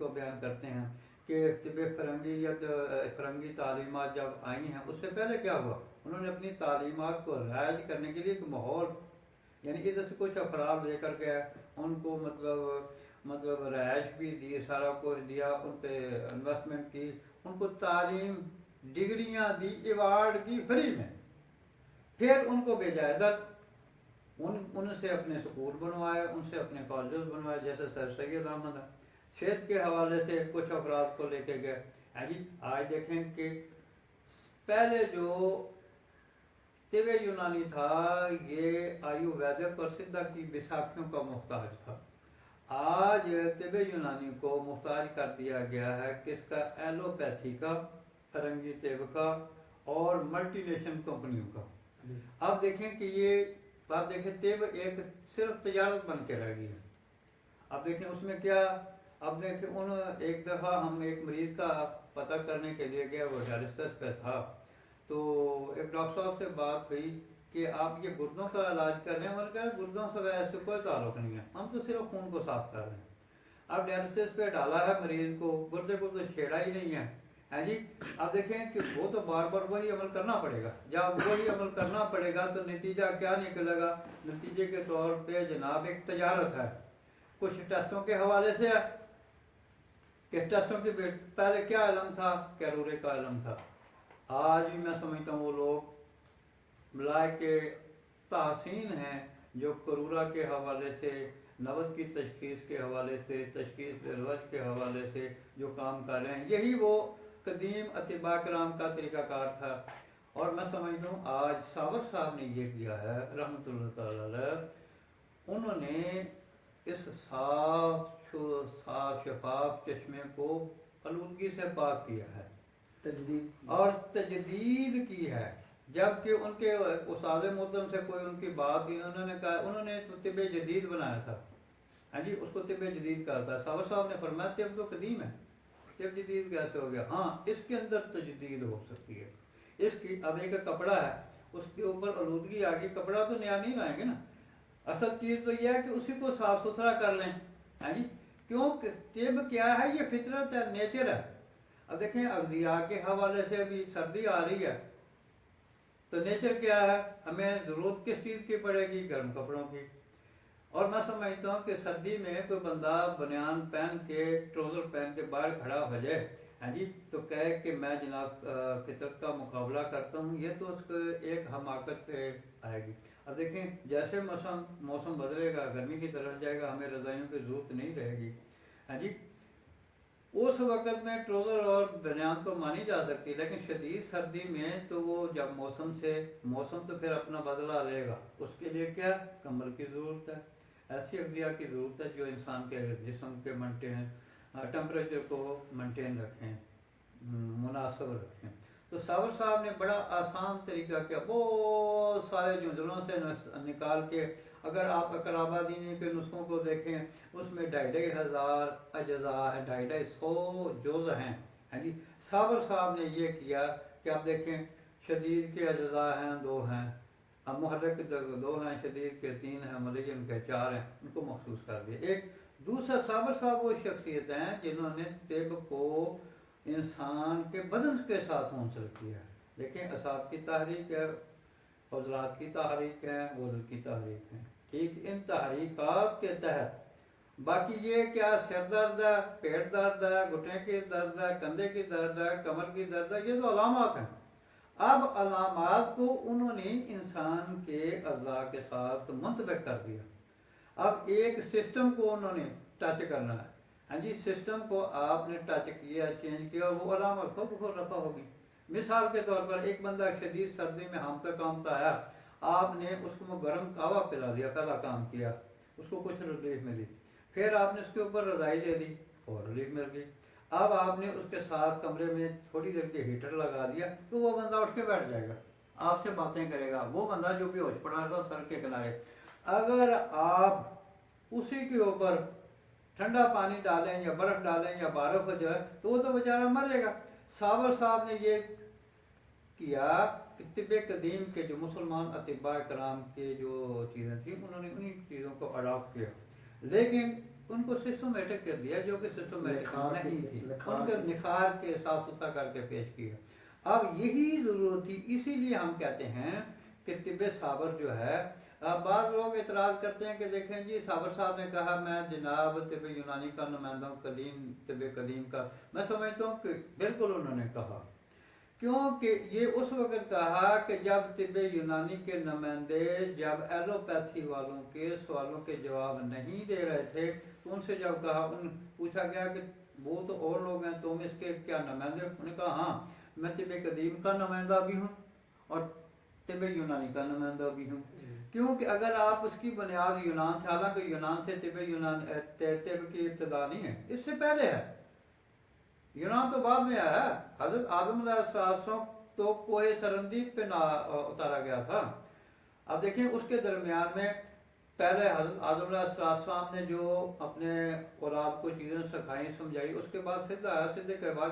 کو بیان کرتے ہیں کہ طب فرنگی تعلیمات جب آئی ہیں اس سے پہلے کیا ہوا، انہوں نے اپنی تعلیمات کو رائج کرنے کے لیے ایک ماحول، یعنی ادھر سے کچھ افراد لے کر گئے، ان کو مطلب رہائش بھی دی، سارا کچھ دیا، ان پہ انویسٹمنٹ کی، ان کو تعلیم، ڈگریاں دی، ایوارڈ کی فری میں، پھر ان کو بھیجا ادھر، ان سے اپنے سکول بنوائے، ان سے اپنے کالجز بنوائے، جیسے سر سید احمد ہے، صحت کے حوالے سے کچھ افراد کو لے کے گئے. جی آج دیکھیں کہ پہلے جو طب یونانی تھا یہ آیو ویدک اور سدھا کی بیساکھیوں کا محتاج تھا. آج طب یونانی کو محتاج کر دیا گیا ہے کس کا؟ ایلوپیتھی کا، فرنگی طب کا، اور ملٹی نیشنل کمپنیوں کا. اب دیکھیں کہ یہ بات دیکھیں طب ایک صرف تجارت بن کے رہ گئی ہے. اب دیکھیں اس میں کیا، اب دیکھیں ایک دفعہ ہم ایک مریض کا پتہ کرنے کے لیے گئے، وہ ڈائلسس پہ تھا، تو ایک ڈاکٹر صاحب سے بات ہوئی کہ آپ یہ گردوں کا علاج کر رہے ہیں. میں نے کہا گردوں سے ایسے کوئی تعلق نہیں ہے، ہم تو صرف خون کو صاف کر رہے ہیں. اب ڈائلسس پہ ڈالا ہے مریض کو، گردے کو تو چھیڑا ہی نہیں ہے. جی اب دیکھیں کہ وہ تو بار بار وہی عمل کرنا پڑے گا. جب وہی عمل کرنا پڑے گا تو نتیجہ کیا نکلے گا؟ نتیجے کے طور پہ جناب ایک تجارت ہے، کچھ ٹیسٹوں کے حوالے سے ہے کہ ٹیسٹوں کے پہلے کیا علم تھا؟ کیلوری کا علم تھا. آج بھی میں سمجھتا ہوں وہ لوگ ملائے کے تحسین ہیں جو کرورا کے حوالے سے، نبض کی تشخیص کے حوالے سے، تشخیص الوج کے حوالے سے جو کام کر رہے ہیں، یہی وہ قدیم اطباء کرام کا طریقہ کار تھا. اور میں سمجھتا ہوں آج صابر صاحب نے یہ کیا ہے رحمۃ اللہ تعالی علیہ، انہوں نے اس صاف شفاف چشمے کو آلودگی سے پاک کیا ہے، تجدید اور تجدید کی ہے. جبکہ ان کے استاد محترم سے کوئی ان کی بات بھی، انہوں نے کہا، انہوں نے تو طب جدید بنایا تھا. ہاں جی اس کو طب جدید کہا تھا. صابر صاحب نے فرمایا طب تو قدیم ہے، طب جدید کیسے ہو گیا؟ ہاں اس کے اندر تجدید ہو سکتی ہے. اس کی اب ایک کپڑا ہے، اس کے اوپر آلودگی آ گئی، کپڑا تو نیا نہیں لائیں گے نا. اصل چیز تو یہ ہے کہ اسی کو صاف ستھرا کر لیں. ہاں جی کیوں؟ طب کیا ہے؟ یہ فطرت ہے، نیچر ہے. اب دیکھیں اغذیاء کے حوالے سے بھی سردی آ رہی ہے تو نیچر کیا ہے؟ ہمیں ضرورت کس چیز کی پڑے گی؟ گرم کپڑوں کی. اور میں سمجھتا ہوں کہ سردی میں کوئی بندہ بنیان پہن کے، ٹروزر پہن کے باہر کھڑا ہو جائے، ہاں جی تو کہے کہ میں جناب فطرت کا مقابلہ کرتا ہوں، یہ تو اس کو ایک حماقت پہ آئے گی. اب دیکھیں جیسے موسم بدلے گا، گرمی کی طرف جائے گا، ہمیں رضائیوں کی ضرورت نہیں رہے گی. ہاں جی اس وقت میں ٹروزر اور بنیان تو مانی جا سکتی، لیکن شدید سردی میں تو وہ جب موسم تو پھر اپنا بدلا لے گا، اس کے لیے کیا؟ کمبل کی ضرورت ہے، ایسی اغذیاء کی ضرورت ہے جو انسان کے جسم کے ٹمپریچر کو مینٹین رکھیں، مناسب رکھیں. تو صابر صاحب نے بڑا آسان طریقہ کیا، بہت سارے جزلوں سے نکال کے، اگر آپ اقرابادینی کے نسخوں کو دیکھیں اس میں 2500 اجزاء ہیں، 250 جز ہیں. ہاں جی صابر صاحب نے یہ کیا کہ آپ دیکھیں شدید کے اجزاء ہیں 2 ہیں، اب محرک 2 ہیں، شدید کے 3 ہیں، ملین کے 4 ہیں، ان کو مخصوص کر دیا. ایک دوسرا صابر صاحب وہ شخصیت ہیں جنہوں نے طب کو انسان کے بدن کے ساتھ منسلک کیا ہے. دیکھیں اصحاب کی تحریک ہے، حضرات کی تحریک ہے، غزل کی تحریک ہے، ٹھیک. ان تحریکات کے تحت باقی یہ کیا سر درد ہے، پیٹ درد ہے، گھٹنے کی درد ہے، کندھے کی درد ہے، کمر کی درد ہے، یہ تو علامات ہیں. اب علامات کو انہوں نے انسان کے اعضاء کے ساتھ منطبق کر دیا. اب ایک سسٹم کو انہوں نے ٹچ کرنا ہے. ہاں جی سسٹم کو آپ نے ٹچ کیا، چینج کیا، وہ علامت خود بخود رفع ہوگی. مثال کے طور پر ایک بندہ شدید سردی میں ہامتا آیا، آپ نے اس کو گرم قہوہ پلا دیا، پہلا کام کیا، اس کو کچھ ریلیف ملی. پھر آپ نے اس کے اوپر رضائی دے دی اور ریلیف مل گئی. اب آپ نے اس کے ساتھ کمرے میں تھوڑی دیر کے ہیٹر لگا دیا تو وہ بندہ اٹھ کے بیٹھ جائے گا، آپ سے باتیں کرے گا. وہ بندہ جو بھی ہوش پڑا تھا سر کے کنارے، اگر آپ اسی کے اوپر ٹھنڈا پانی ڈالیں یا برف ڈالیں یا بارف ہو جائے تو وہ تو بیچارہ مر جائے گا. صابر صاحب نے یہ کیا کہ طب قدیم کے جو مسلمان اطباء کرام کے جو چیزیں تھیں انہوں نے انہی چیزوں کو اڈاپٹ کیا. لیکن ان کو سسٹمیٹک کر دیا جو کہ سسٹمیٹک نکھار نہیں کے- تھی، نکھار ان کے کے- نکھار کے صاف ستھرا کر کے پیش کیا۔ اب یہی ضرورت تھی، اسی لیے ہم کہتے ہیں کہ طب صابر جو ہے، اب بعض لوگ اعتراض کرتے ہیں کہ دیکھیں جی صابر صاحب نے کہا میں جناب طب یونانی کا نمائندہ ہوں، قدیم طب قدیم کا۔ میں سمجھتا ہوں کہ بالکل انہوں نے کہا، کیونکہ یہ اس وقت کہا کہ جب طب یونانی کے نمائندے جب ایلوپیتھی والوں کے سوالوں کے جواب نہیں دے رہے تھے تو ان سے جب کہا، پوچھا گیا کہ وہ تو اور لوگ ہیں، تم اس کے کیا نمائندے؟ انہوں نے کہا ہاں میں طب قدیم کا نمائندہ بھی ہوں اور طب یونانی کا نمائندہ بھی ہوں، کیونکہ اگر آپ اس کی بنیاد یونان سے، حالانکہ یونان سے طب کی ابتدا نہیں ہے، اس سے پہلے ہے، یونان تو بعد میں آیا ہے۔ حضرت آدم علیہ السلام تو کوہ سرندیب پہ اتارا گیا تھا۔ اب دیکھیں اس کے درمیان میں پہلے حضرت آدم علیہ السلام نے جو اپنے اولاد کو چیزیں سکھائی سمجھائی، اس کے بعد سدھا آیا، سدھے کے بعد